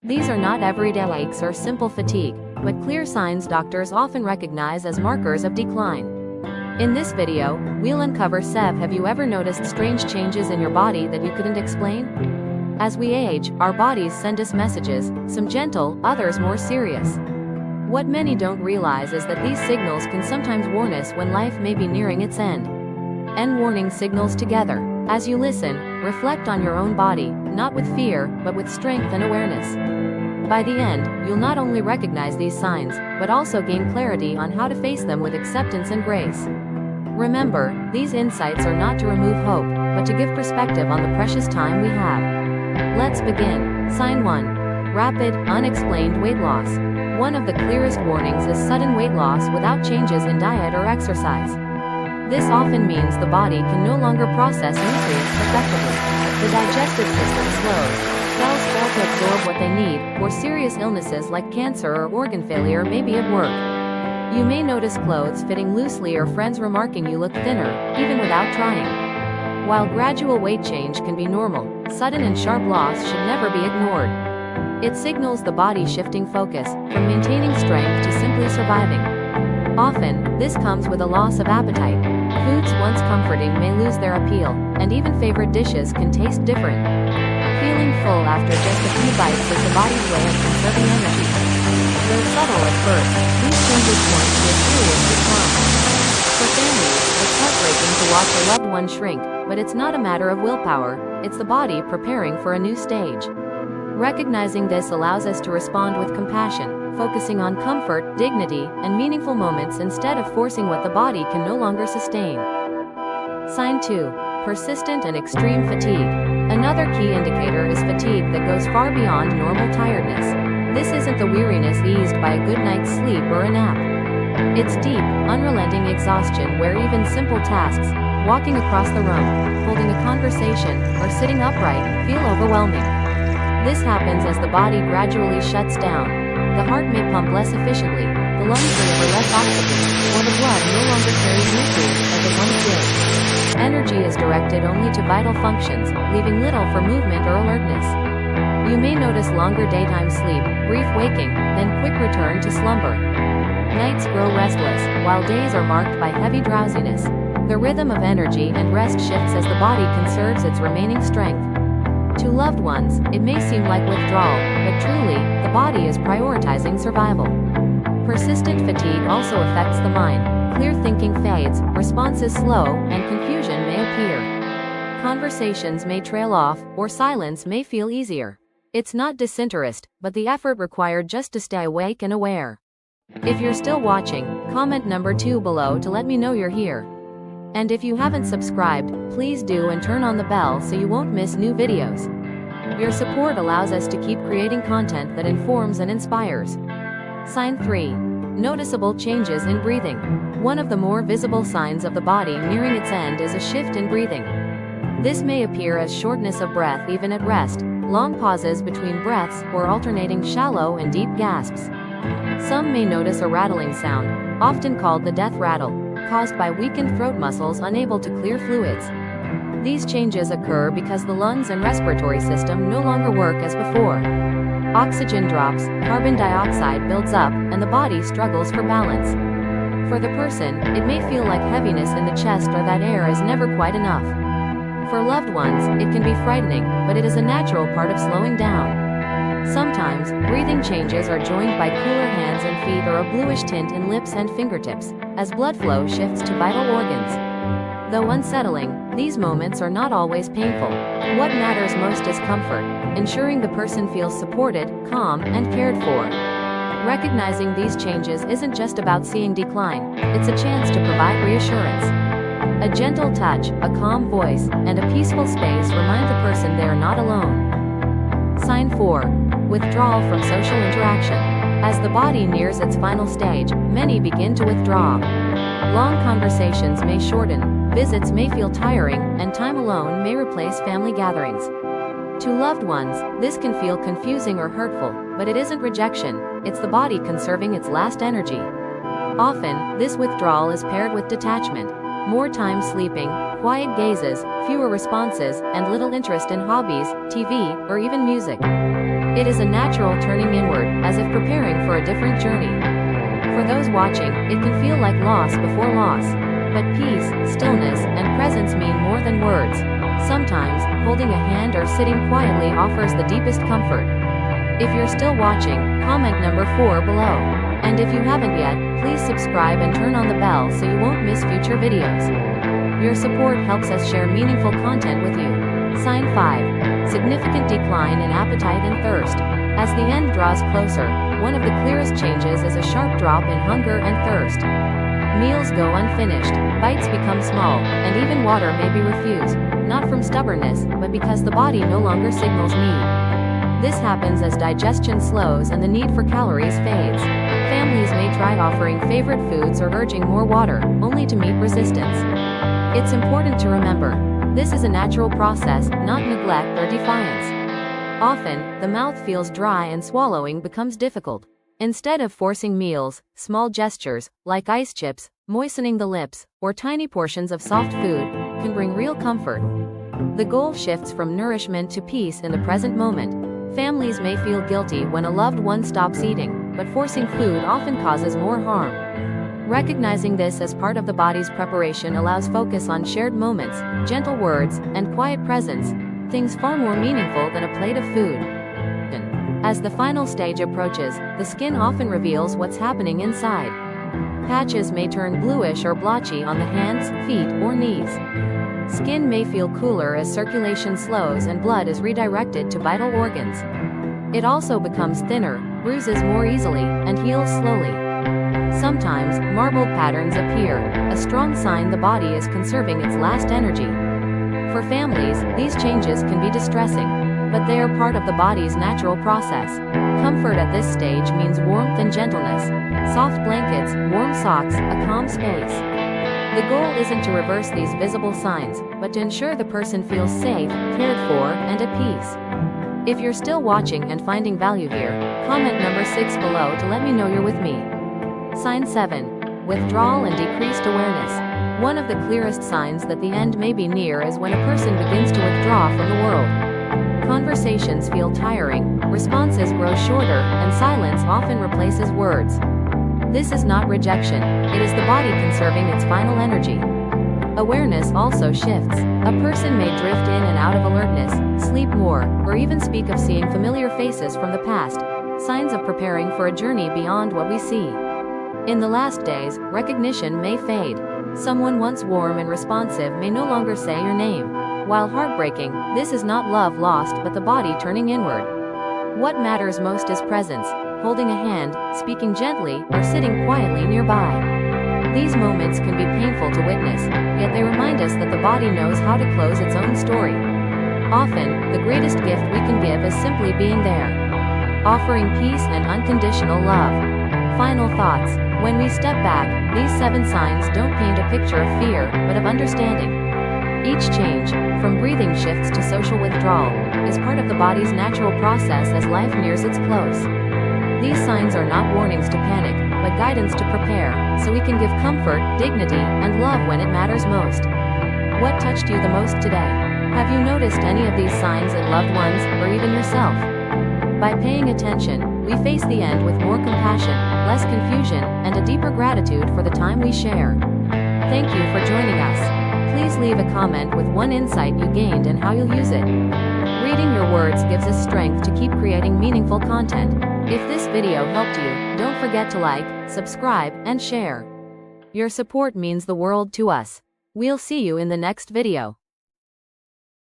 These are not everyday aches or simple fatigue, but clear signs doctors often recognize as markers of decline. In this video, we'll uncover 7. Have you ever noticed strange changes in your body that you couldn't explain? As we age, our bodies send us messages, some gentle, others more serious. What many don't realize is that these signals can sometimes warn us when life may be nearing its end. And warning signals together. As you listen, reflect on your own body, not with fear, but with strength and awareness. By the end, you'll not only recognize these signs, but also gain clarity on how to face them with acceptance and grace. Remember, these insights are not to remove hope, but to give perspective on the precious time we have. Let's begin. Sign 1. Rapid, unexplained weight loss. One of the clearest warnings is sudden weight loss without changes in diet or exercise. This often means the body can no longer process nutrients effectively. The digestive system slows, cells fail to absorb what they need, or serious illnesses like cancer or organ failure may be at work. You may notice clothes fitting loosely or friends remarking you look thinner, even without trying. While gradual weight change can be normal, sudden and sharp loss should never be ignored. It signals the body shifting focus, from maintaining strength to simply surviving. Often, this comes with a loss of appetite. Foods once comforting may lose their appeal, and even favorite dishes can taste different. Feeling full after just a few bites is the body's way of conserving energy. Though subtle at first, these changes point to a serious decline. For families, it's heartbreaking to watch a loved one shrink, but it's not a matter of willpower, it's the body preparing for a new stage. Recognizing this allows us to respond with compassion, focusing on comfort, dignity, and meaningful moments instead of forcing what the body can no longer sustain. Sign 2. Persistent and extreme fatigue. Another key indicator is fatigue that goes far beyond normal tiredness. This isn't the weariness eased by a good night's sleep or a nap. It's deep, unrelenting exhaustion where even simple tasks, walking across the room, holding a conversation, or sitting upright, feel overwhelming. This happens as the body gradually shuts down. The heart may pump less efficiently, the lungs deliver less oxygen, or the blood no longer carries nutrients as it once did. Energy is directed only to vital functions, leaving little for movement or alertness. You may notice longer daytime sleep, brief waking, then quick return to slumber. Nights grow restless, while days are marked by heavy drowsiness. The rhythm of energy and rest shifts as the body conserves its remaining strength. To loved ones, it may seem like withdrawal, but truly, the body is prioritizing survival. Persistent fatigue also affects the mind. Clear thinking fades, responses slow, and confusion may appear. Conversations may trail off, or silence may feel easier. It's not disinterest, but the effort required just to stay awake and aware. If you're still watching, comment number 2 below to let me know you're here. And if you haven't subscribed, please do and turn on the bell so you won't miss new videos. Your support allows us to keep creating content that informs and inspires. Sign 3. Noticeable changes in breathing. One of the more visible signs of the body nearing its end is a shift in breathing. This may appear as shortness of breath even at rest, long pauses between breaths, or alternating shallow and deep gasps. Some may notice a rattling sound, often called the death rattle, caused by weakened throat muscles unable to clear fluids. These changes occur because the lungs and respiratory system no longer work as before. Oxygen drops, carbon dioxide builds up, and the body struggles for balance. For the person, it may feel like heaviness in the chest or that air is never quite enough. For loved ones, it can be frightening, but it is a natural part of slowing down. Sometimes, breathing changes are joined by cooler hands and feet or a bluish tint in lips and fingertips, as blood flow shifts to vital organs. Though unsettling, these moments are not always painful. What matters most is comfort, ensuring the person feels supported, calm, and cared for. Recognizing these changes isn't just about seeing decline, it's a chance to provide reassurance. A gentle touch, a calm voice, and a peaceful space remind the person they are not alone. Sign 4. Withdrawal from social interaction. As the body nears its final stage, many begin to withdraw. Long conversations may shorten, visits may feel tiring, and time alone may replace family gatherings. To loved ones, this can feel confusing or hurtful, but it isn't rejection, it's the body conserving its last energy. Often, this withdrawal is paired with detachment. More time sleeping, quiet gazes, fewer responses, and little interest in hobbies, TV, or even music. It is a natural turning inward, as if preparing for a different journey. For those watching, it can feel like loss before loss. But peace, stillness, and presence mean more than words. Sometimes, holding a hand or sitting quietly offers the deepest comfort. If you're still watching, comment number 4 below. And if you haven't yet, please subscribe and turn on the bell so you won't miss future videos. Your support helps us share meaningful content with you. Sign 5. Significant decline in appetite and thirst. As the end draws closer, one of the clearest changes is a sharp drop in hunger and thirst. Meals go unfinished, bites become small, and even water may be refused, not from stubbornness, but because the body no longer signals need. This happens as digestion slows and the need for calories fades. Families may try offering favorite foods or urging more water, only to meet resistance. It's important to remember, this is a natural process, not neglect or defiance. Often, the mouth feels dry and swallowing becomes difficult. Instead of forcing meals, small gestures, like ice chips, moistening the lips, or tiny portions of soft food, can bring real comfort. The goal shifts from nourishment to peace in the present moment. Families may feel guilty when a loved one stops eating, but forcing food often causes more harm. Recognizing this as part of the body's preparation allows focus on shared moments, gentle words, and quiet presence, things far more meaningful than a plate of food. As the final stage approaches, the skin often reveals what's happening inside. Patches may turn bluish or blotchy on the hands, feet, or knees. Skin may feel cooler as circulation slows and blood is redirected to vital organs. It also becomes thinner, bruises more easily, and heals slowly. Sometimes, marbled patterns appear, a strong sign the body is conserving its last energy. For families, these changes can be distressing, but they are part of the body's natural process. Comfort at this stage means warmth and gentleness, soft blankets, warm socks, a calm space. The goal isn't to reverse these visible signs, but to ensure the person feels safe, cared for, and at peace. If you're still watching and finding value here, comment number 6 below to let me know you're with me. Sign 7. Withdrawal and decreased awareness. One of the clearest signs that the end may be near is when a person begins to withdraw from the world. Conversations feel tiring, responses grow shorter, and silence often replaces words. This is not rejection, it is the body conserving its final energy. Awareness also shifts. A person may drift in and out of alertness, sleep more, or even speak of seeing familiar faces from the past, signs of preparing for a journey beyond what we see. In the last days, recognition may fade. Someone once warm and responsive may no longer say your name. While heartbreaking, this is not love lost but the body turning inward. What matters most is presence, holding a hand, speaking gently, or sitting quietly nearby. These moments can be painful to witness, yet they remind us that the body knows how to close its own story. Often, the greatest gift we can give is simply being there, offering peace and unconditional love. Final thoughts. When we step back, these 7 signs don't paint a picture of fear, but of understanding. Each change, from breathing shifts to social withdrawal, is part of the body's natural process as life nears its close. These signs are not warnings to panic, but guidance to prepare, so we can give comfort, dignity, and love when it matters most. What touched you the most today? Have you noticed any of these signs in loved ones, or even yourself? By paying attention, we face the end with more compassion, less confusion, and a deeper gratitude for the time we share. Thank you for joining us. Please leave a comment with one insight you gained and how you'll use it. Reading your words gives us strength to keep creating meaningful content. If this video helped you, don't forget to like, subscribe, and share. Your support means the world to us. We'll see you in the next video.